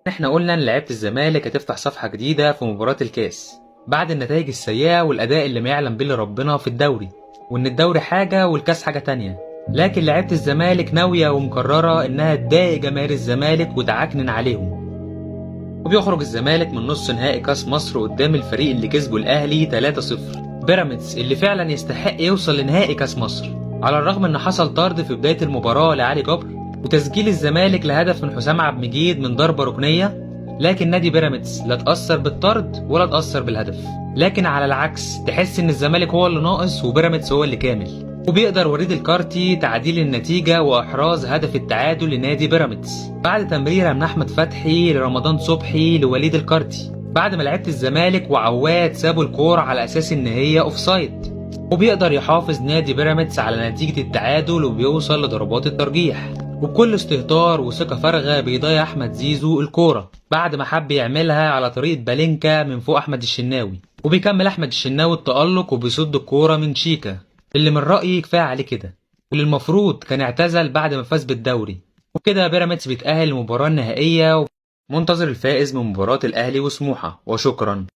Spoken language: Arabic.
احنا قلنا ان لعيبه الزمالك هتفتح صفحه جديده في مباراه الكاس بعد النتائج السيئه والاداء اللي ما يعلم به إلا ربنا في الدوري، وان الدوري حاجه والكاس حاجه تانية. لكن لعيبه الزمالك ناويه ومقرره انها تضايق جماهير الزمالك وتعكنن عليهم. وبيخرج الزمالك من نص نهائي كاس مصر قدام الفريق اللي كسبه الاهلي 3-0، بيراميدز اللي فعلا يستحق يوصل لنهائي كاس مصر، على الرغم ان حصل طرد في بدايه المباراه لعلي جبر وتسجيل الزمالك لهدف من حسام عبد المجيد من ضربه ركنيه. لكن نادي بيراميدز لا تاثر بالطرد ولا تاثر بالهدف، لكن على العكس تحس ان الزمالك هو اللي ناقص وبيراميدز هو اللي كامل. وبيقدر وليد الكارتي تعديل النتيجة وإحراز هدف التعادل لنادي بيراميدز بعد تمريرة من أحمد فتحي لرمضان صبحي لوليد الكارتي، بعد ما لعيبة الزمالك وعواد سابوا الكورة على أساس إن هي أوفسايد. وبيقدر يحافظ نادي بيراميدز على نتيجة التعادل وبيوصل لضربات الترجيح، وبكل استهتار وثقة فارغة بيضيع أحمد زيزو الكورة بعد ما حب يعملها على طريقة بالينكا من فوق أحمد الشناوي. وبيكمل أحمد الشناوي التألق وبيصد الكورة من شيكا اللي من رأيي كفاية عليه كده، واللي المفروض كان اعتزل بعد ما فاز بالدوري. وكده بيراميدز بيتأهل للمباراة النهائية، ومنتظر الفائز من مباراة الأهلي وسموحة. وشكرا.